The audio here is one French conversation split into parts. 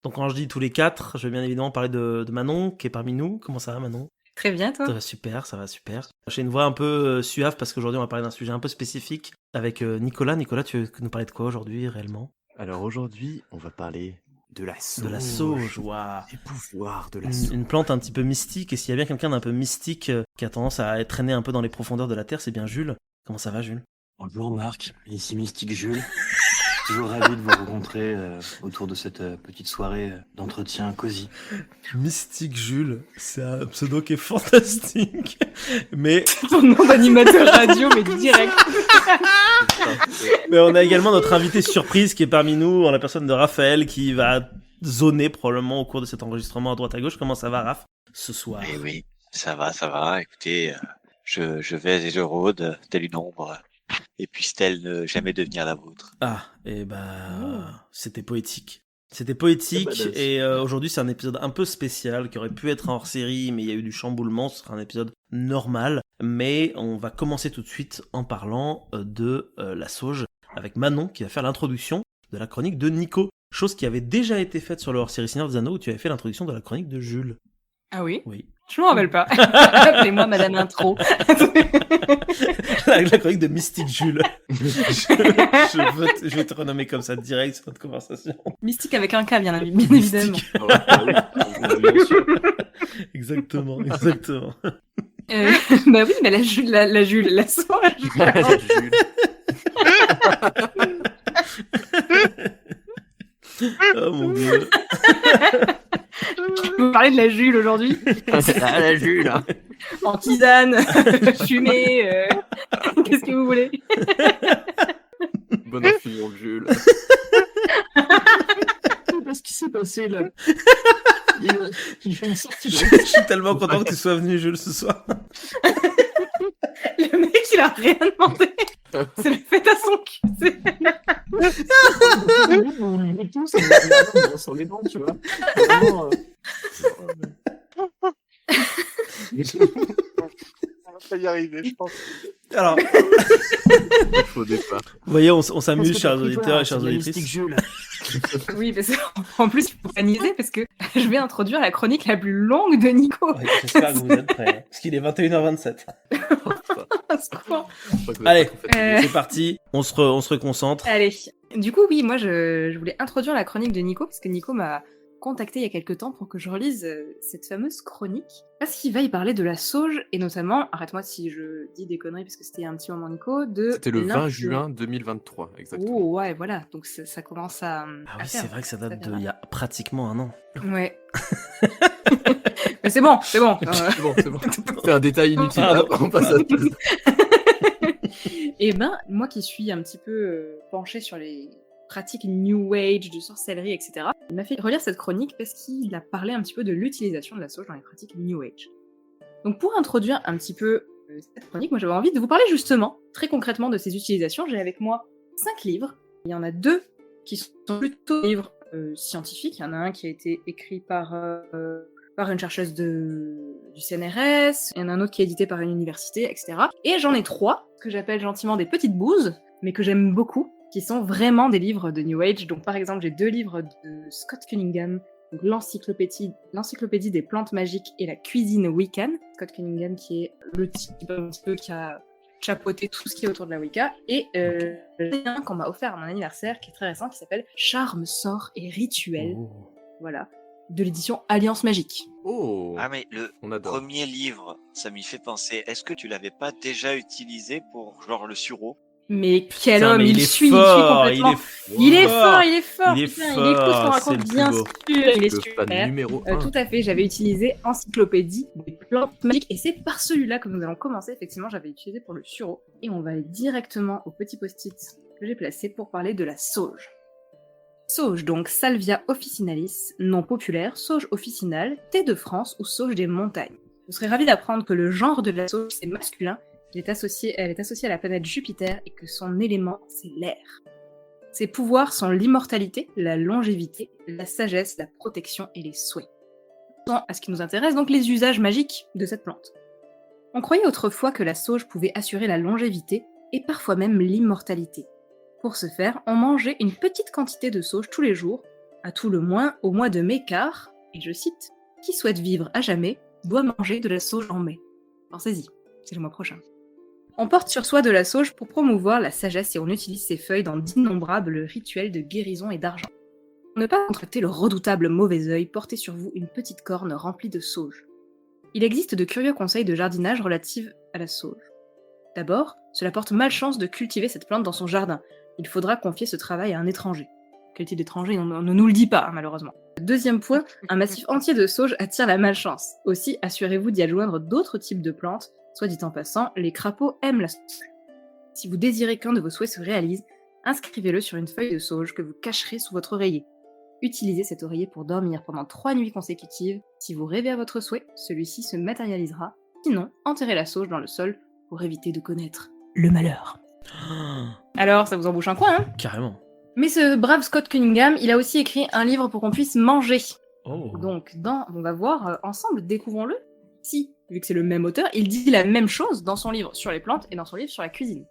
Donc quand je dis tous les 4, je vais bien évidemment parler de Manon, qui est parmi nous. Comment ça va, Manon? Très bien, Ça toi? va super, ça va super. J'ai une voix un peu suave parce qu'aujourd'hui on va parler d'un sujet un peu spécifique avec Nicolas. Nicolas, tu veux nous parler de quoi aujourd'hui réellement? Alors aujourd'hui, on va parler de la De la sauge. sauge, waouh. Les pouvoirs de la Une sauge. plante un petit peu mystique. Et s'il y a bien quelqu'un d'un peu mystique qui a tendance à traîner un peu dans les profondeurs de la Terre, c'est bien Jules. Comment ça va, Jules? Bonjour Marc, ici Mystique Jules. Toujours ravi de vous rencontrer autour de cette petite soirée d'entretien cosy. Mystique Jules, c'est un pseudo qui est fantastique. Mais Ton nom d'animateur radio, mais direct. on a également notre invité surprise qui est parmi nous, en la personne de Raphaël, qui va zoner probablement au cours de cet enregistrement à droite à gauche. Comment ça va, Raph, ce soir? Eh oui, ça va. Écoutez, je vais et je rôde, telle une ombre, et puisse-t-elle ne jamais devenir la vôtre. Ah, et c'était poétique. C'était poétique et aujourd'hui c'est un épisode un peu spécial qui aurait pu être un hors-série mais il y a eu du chamboulement, ce sera un épisode normal. Mais on va commencer tout de suite en parlant de la sauge avec Manon qui va faire l'introduction de la chronique de Nico. Chose qui avait déjà été faite sur le hors-série Seigneur des Anneaux où tu avais fait l'introduction de la chronique de Jules. Ah oui? Oui. Je m'en rappelle pas. Appelez-moi Madame Intro. la chronique de Mystique Jules. je vais te renommer comme ça direct sur notre conversation. Mystique avec un K, bien évidemment. Mystique. Bien sûr. Exactement. Bah oui, mais la Jules, la sauge. Jules. Oh mon dieu. Vous parlez de la Jules aujourd'hui? La Jules. En tisane, fumée, qu'est-ce que vous voulez? Bon infusion, Jules. Qu'est-ce qui s'est passé là? Il fait une sortie de... Je suis tellement content que tu sois venu, Jules, ce soir. Le mec, il a rien demandé. C'est le fait à son cul. Ça me sur les dents, tu vois. Vraiment, On va y arriver, je pense. Alors, Faux départ. vous voyez, on s'amuse, chers auditeurs et chères Mystique auditrices. Jules. Oui, parce qu'en plus, il faut organiser parce que je vais introduire la chronique la plus longue de Nico. Ouais, j'espère que vous êtes prêts, parce qu'il est 21h27. Au secours. Allez, c'est parti, on se reconcentre. Allez. Du coup, oui, moi, je voulais introduire la chronique de Nico parce que Nico m'a contacté il y a quelques temps pour que je relise cette fameuse chronique. Parce qu'il va y parler de la sauge et notamment, arrête-moi si je dis des conneries parce que c'était un petit moment Nico, C'était le 20 l'influence. juin 2023, exactement. Oh ouais, voilà, donc ça commence à... Ah à oui, faire. c'est vrai que ça date Ça d'il y a pratiquement un an. Ouais. Mais c'est bon. C'est bon. C'est un détail inutile. Pardon. On passe à autre chose. Et moi qui suis un petit peu penchée sur les pratiques New Age, de sorcellerie, etc., il m'a fait relire cette chronique parce qu'il a parlé un petit peu de l'utilisation de la sauge dans les pratiques New Age. Donc pour introduire un petit peu cette chronique, moi j'avais envie de vous parler justement, très concrètement, de ces utilisations. J'ai avec moi 5 livres. Il y en a 2 qui sont plutôt des livres scientifiques. Il y en a un qui a été écrit par une chercheuse du CNRS, il y en a un autre qui est édité par une université, etc. Et j'en ai 3 que j'appelle gentiment des petites bouses, mais que j'aime beaucoup, qui sont vraiment des livres de New Age. Donc par exemple, j'ai 2 livres de Scott Cunningham, donc l'encyclopédie des plantes magiques et la cuisine Wiccan. Scott Cunningham qui est le type un petit peu qui a chapeauté tout ce qui est autour de la Wicca. Et un qu'on m'a offert à mon anniversaire, qui est très récent, qui s'appelle Charme, sort et rituel. Oh. Voilà. De l'édition Alliance Magique. Oh, Ah mais le on adore. premier livre, ça m'y fait penser. Est-ce que tu l'avais pas déjà utilisé pour genre le sureau? Mais quel Putain, homme, mais il est suit fort, complètement. il est Il est fort. fort, Il est putain, fort, il écoute ce qu'on c'est raconte, le plus bien beau. sûr, il est Le fan super. numéro 1. Tout à fait, j'avais utilisé Encyclopédie des plantes magiques, et c'est par celui-là que nous allons commencer, effectivement, j'avais utilisé pour le sureau. Et on va aller directement au petit post-it que j'ai placé pour parler de la sauge. Sauge, donc Salvia officinalis, nom populaire, sauge officinale, thé de France ou sauge des montagnes. Vous serez ravis d'apprendre que le genre de la sauge, c'est masculin, elle est associée à la planète Jupiter et que son élément, c'est l'air. Ses pouvoirs sont l'immortalité, la longévité, la sagesse, la protection et les souhaits. À ce qui nous intéresse, donc les usages magiques de cette plante. On croyait autrefois que la sauge pouvait assurer la longévité et parfois même l'immortalité. Pour ce faire, on mangeait une petite quantité de sauge tous les jours, à tout le moins au mois de mai, car, et je cite, « Qui souhaite vivre à jamais doit manger de la sauge en mai. » Pensez-y, c'est le mois prochain. On porte sur soi de la sauge pour promouvoir la sagesse et on utilise ses feuilles dans d'innombrables rituels de guérison et d'argent. Pour ne pas contracter le redoutable mauvais œil, portez sur vous une petite corne remplie de sauge. Il existe de curieux conseils de jardinage relatifs à la sauge. D'abord, cela porte malchance de cultiver cette plante dans son jardin. Il faudra confier ce travail à un étranger. Quel type d'étranger, on ne nous le dit pas, malheureusement. Deuxième point, un massif entier de sauge attire la malchance. Aussi, assurez-vous d'y adjoindre d'autres types de plantes. Soit dit en passant, les crapauds aiment la sauge. Si vous désirez qu'un de vos souhaits se réalise, inscrivez-le sur une feuille de sauge que vous cacherez sous votre oreiller. Utilisez cet oreiller pour dormir pendant 3 nuits consécutives. Si vous rêvez à votre souhait, celui-ci se matérialisera. Sinon, enterrez la sauge dans le sol pour éviter de connaître le malheur. Alors, ça vous embouche un coin, hein? Carrément. Mais ce brave Scott Cunningham, il a aussi écrit un livre pour qu'on puisse manger. Oh. Donc, on va voir ensemble, découvrons-le. Si, vu que c'est le même auteur, il dit la même chose dans son livre sur les plantes et dans son livre sur la cuisine.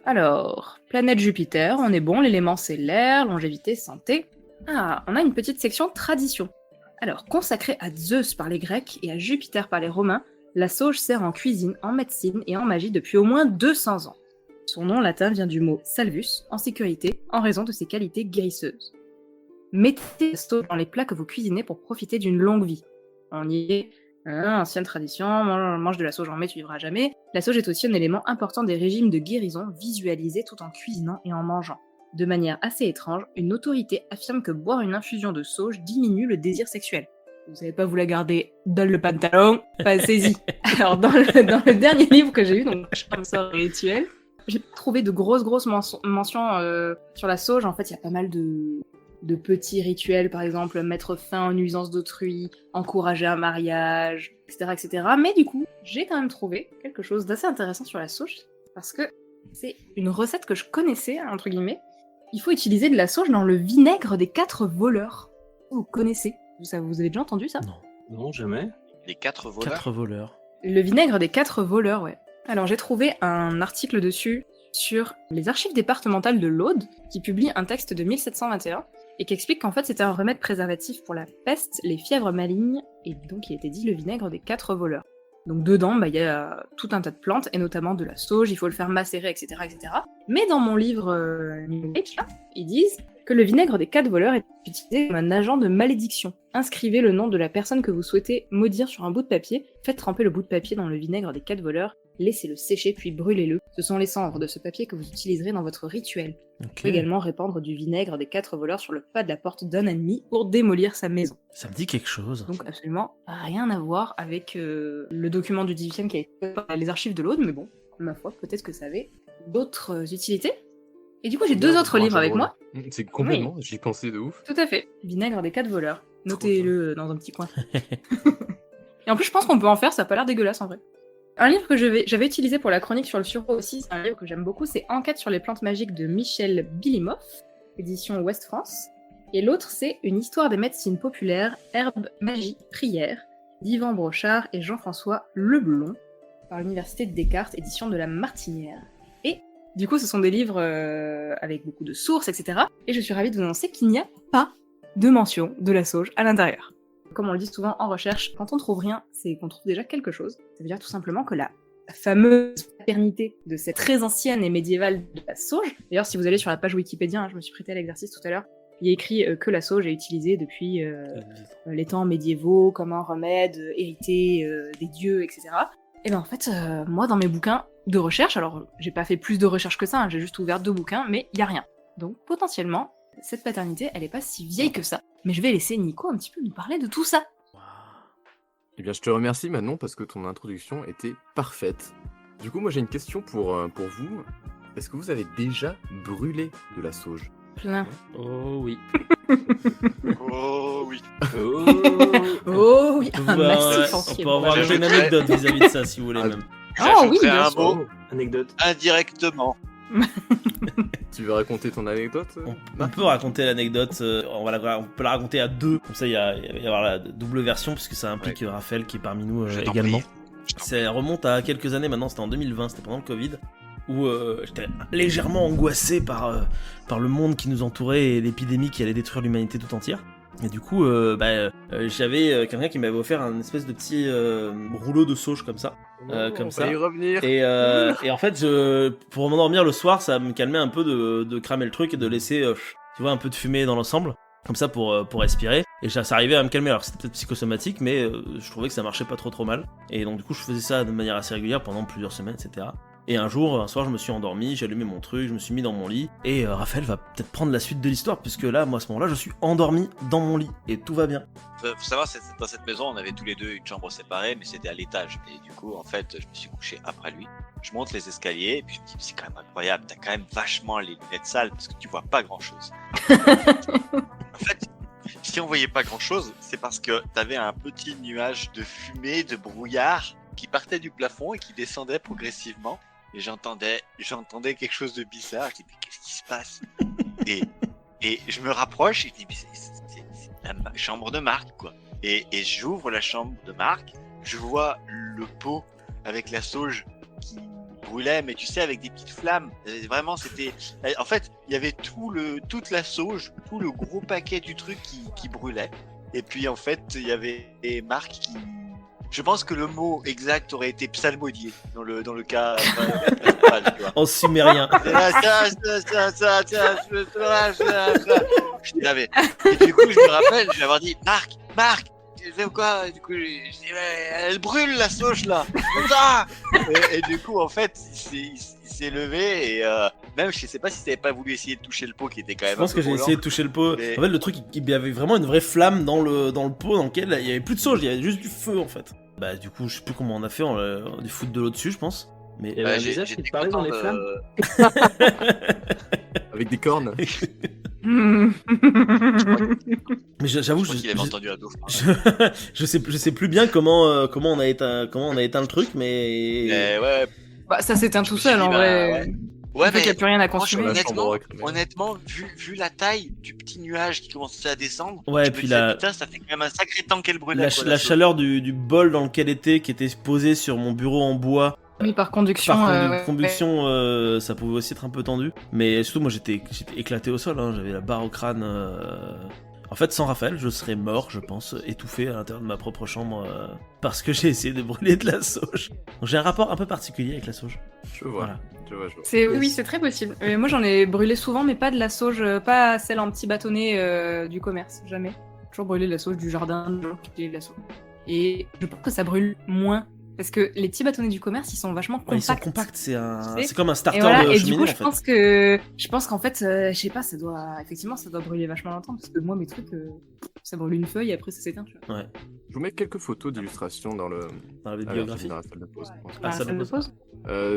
Alors, planète Jupiter, on est bon, l'élément c'est l'air, longévité, santé. Ah, on a une petite section tradition. Alors, consacrée à Zeus par les Grecs et à Jupiter par les Romains, la sauge sert en cuisine, en médecine et en magie depuis au moins 200 ans. Son nom latin vient du mot salvus, en sécurité, en raison de ses qualités guérisseuses. Mettez la sauge dans les plats que vous cuisinez pour profiter d'une longue vie. On y est, ancienne tradition, mange de la sauge en mai, tu vivras jamais. La sauge est aussi un élément important des régimes de guérison visualisés tout en cuisinant et en mangeant. De manière assez étrange, une autorité affirme que boire une infusion de sauge diminue le désir sexuel. Vous savez pas vous la garder dans le pantalon, passez-y. Alors dans le dernier livre que j'ai eu, donc Charme sort rituel, j'ai trouvé de grosses mentions sur la sauge. En fait, il y a pas mal de petits rituels, par exemple mettre fin aux nuisances d'autrui, encourager un mariage, etc., etc. Mais du coup, j'ai quand même trouvé quelque chose d'assez intéressant sur la sauge, parce que c'est une recette que je connaissais, entre guillemets. Il faut utiliser de la sauge dans le vinaigre des 4 voleurs. Vous connaissez? Vous avez déjà entendu ça? Non. Non, jamais. Les 4 voleurs. 4 voleurs. Le vinaigre des 4 voleurs, ouais. Alors j'ai trouvé un article dessus sur les archives départementales de l'Aude, qui publie un texte de 1721, et qui explique qu'en fait c'était un remède préservatif pour la peste, les fièvres malignes, et donc il était dit le vinaigre des 4 voleurs. Donc dedans, il y a tout un tas de plantes, et notamment de la sauge, il faut le faire macérer, etc. etc. Mais dans mon livre New Age, là, ils disent que le vinaigre des 4 voleurs est utilisé comme un agent de malédiction. Inscrivez le nom de la personne que vous souhaitez maudire sur un bout de papier, faites tremper le bout de papier dans le vinaigre des 4 voleurs, laissez-le sécher puis brûlez-le. Ce sont les cendres de ce papier que vous utiliserez dans votre rituel. Vous pouvez également répandre du vinaigre des 4 voleurs sur le pas de la porte d'un ennemi pour démolir sa maison. Ça me dit quelque chose. Donc absolument rien à voir avec le document du 18e qui a été fait par les archives de l'Aude, mais bon, ma foi, peut-être que ça avait d'autres utilités. Et du coup, j'ai 2 autres livres avec moi. C'est complètement, j'y pensais de ouf. Tout à fait. Vinaigre des 4 voleurs. Notez-le dans un petit coin. Et en plus, je pense qu'on peut en faire, ça a pas l'air dégueulasse en vrai. Un livre que j'avais utilisé pour la chronique sur le sureau aussi, c'est un livre que j'aime beaucoup, c'est Enquête sur les plantes magiques de Michel Bilimoff, édition Ouest France. Et l'autre, c'est Une histoire des médecines populaires, herbes, magie, prières, d'Yvan Brochard et Jean-François Leblond, par l'Université de Descartes, édition de la Martinière. Et du coup, ce sont des livres avec beaucoup de sources, etc. Et je suis ravie de vous annoncer qu'il n'y a pas de mention de la sauge à l'intérieur. Comme on le dit souvent en recherche, quand on trouve rien, c'est qu'on trouve déjà quelque chose. Ça veut dire tout simplement que la fameuse paternité de cette très ancienne et médiévale de la sauge, d'ailleurs si vous allez sur la page Wikipédia, je me suis prêté à l'exercice tout à l'heure, il y a écrit que la sauge est utilisée depuis les temps médiévaux comme un remède hérité des dieux, etc. Et ben en fait, moi dans mes bouquins de recherche, alors j'ai pas fait plus de recherches que ça, j'ai juste ouvert 2 bouquins, mais il y a rien. Donc potentiellement, cette paternité, elle est pas si vieille que ça. Mais je vais laisser Nico un petit peu nous parler de tout ça. Eh bien, je te remercie Manon parce que ton introduction était parfaite. Du coup, moi j'ai une question pour vous. Est-ce que vous avez déjà brûlé de la sauge? Plein. Oh oui. Oh oui. Oh oui, un Ouais, massif on entier. peut avoir J'ajouterais- une anecdote vis-à-vis de ça si vous voulez Ah, même. Oh oui, J'ajouterais bien un sûr. mot Anecdote. indirectement. Tu veux raconter ton anecdote On peut raconter l'anecdote, on peut la raconter à 2, comme ça il va y avoir la double version, puisque ça implique Raphaël qui est parmi nous Je t'en également. prie. Je t'en Ça remonte à quelques années maintenant, c'était en 2020, c'était pendant le Covid. où j'étais légèrement angoissé par le monde qui nous entourait et l'épidémie qui allait détruire l'humanité tout entière. Et du coup, j'avais quelqu'un qui m'avait offert un espèce de petit rouleau de sauge comme ça. Comme on ça. va y revenir. Et en fait, pour m'endormir le soir, ça me calmait un peu de cramer le truc et de laisser, tu vois, un peu de fumée dans l'ensemble. Comme ça pour respirer. Et ça arrivait à me calmer. Alors c'était peut-être psychosomatique, mais je trouvais que ça marchait pas trop mal. Et donc du coup, je faisais ça de manière assez régulière pendant plusieurs semaines, etc. Et un soir, je me suis endormi, j'ai allumé mon truc, je me suis mis dans mon lit. Et Raphaël va peut-être prendre la suite de l'histoire, puisque là, moi, à ce moment-là, je suis endormi dans mon lit. Et tout va bien. Faut savoir, dans cette maison, on avait tous les deux une chambre séparée, mais c'était à l'étage. Et du coup, en fait, je me suis couché après lui. Je monte les escaliers, et puis je me dis, c'est quand même incroyable, t'as quand même vachement les lunettes sales, parce que tu vois pas grand-chose. En fait, si on voyait pas grand-chose, c'est parce que t'avais un petit nuage de fumée, de brouillard, qui partait du plafond et qui descendait progressivement. Et j'entendais quelque chose de bizarre. Je dis, mais qu'est-ce qui se passe? Et je me rapproche et je dis, mais c'est la chambre de Marc, quoi. Et j'ouvre la chambre de Marc, je vois le pot avec la sauge qui brûlait, mais tu sais, avec des petites flammes. Vraiment, c'était... En fait, il y avait toute la sauge, tout le gros paquet du truc qui brûlait. Et puis, en fait, il y avait Marc qui... Je pense que le mot exact aurait été psalmodié dans le cas principal, tu vois. En sumérien. Je l'avais. Et du coup, je me rappelle, je vais avoir dit, Marc, tu fais quoi? Du coup, je dis, elle brûle la sauge là. Et du coup, en fait, il s'est levé et même, je sais pas si t'avais pas voulu essayer de toucher le pot qui était quand même. Je pense que j'ai essayé de toucher le pot. Et... En fait, le truc, il y avait vraiment une vraie flamme dans le pot dans lequel il y avait plus de sauge, il y avait juste du feu en fait. Bah, du coup, je sais plus comment on a fait, on a dû foutre de l'eau dessus, je pense. Mais Il y avait un visage qui te parlait dans les flammes. Avec des cornes. Mais j'avoue, qu'il avait entendu un dauphin. je sais plus bien comment on a éteint le truc, mais ouais. Bah, ça s'éteint tout seul en vrai. Ouais, mais il n'y a plus rien à consommer. Honnêtement, vu la taille du petit nuage qui commençait à descendre, ouais, je puis me disais, putain, ça fait quand même un sacré temps qu'elle brûlait. La chaleur du bol dans lequel qui était posé sur mon bureau en bois. Oui, par conduction. Ça pouvait aussi être un peu tendu. Mais surtout, moi, j'étais éclaté au sol. Hein. J'avais la barre au crâne. En fait, sans Raphaël, je serais mort, je pense, étouffé à l'intérieur de ma propre chambre parce que j'ai essayé de brûler de la sauge. Donc, j'ai un rapport un peu particulier avec la sauge. Je vois. Voilà. Oui, c'est très possible. Moi, j'en ai brûlé souvent, mais pas de la sauge, pas celle en petit bâtonnet du commerce, jamais. J'ai toujours brûlé de la sauge du jardin, de gens qui utilisaient de la sauge. Et je pense que ça brûle moins. Parce que les petits bâtonnets du commerce, ils sont vachement compacts. Ouais, ils sont compacts, c'est comme un starter de cheminée. Et du coup, en je pense qu'en fait, je sais pas, ça doit brûler vachement longtemps. Parce que moi, mes trucs, ça brûle une feuille et après ça s'éteint. Tu vois. Ouais. Je vous mets quelques photos d'illustrations dans la bibliographie. Dans la salle de pause. La salle de pause.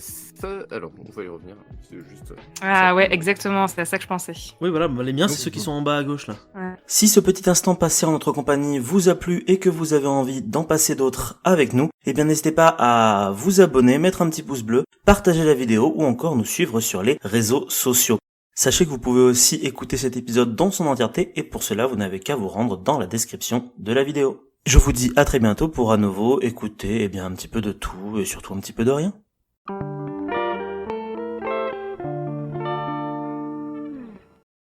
Ça, alors, on va y revenir. C'est juste. Ouais, exactement, c'est à ça que je pensais. Oui, voilà, les miens, c'est ceux qui sont en bas à gauche là. Ouais. Si ce petit instant passé en notre compagnie vous a plu et que vous avez envie d'en passer d'autres avec nous, eh bien n'hésitez pas à vous abonner, mettre un petit pouce bleu, partager la vidéo ou encore nous suivre sur les réseaux sociaux. Sachez que vous pouvez aussi écouter cet épisode dans son entièreté et pour cela vous n'avez qu'à vous rendre dans la description de la vidéo. Je vous dis à très bientôt pour à nouveau écouter un petit peu de tout et surtout un petit peu de rien.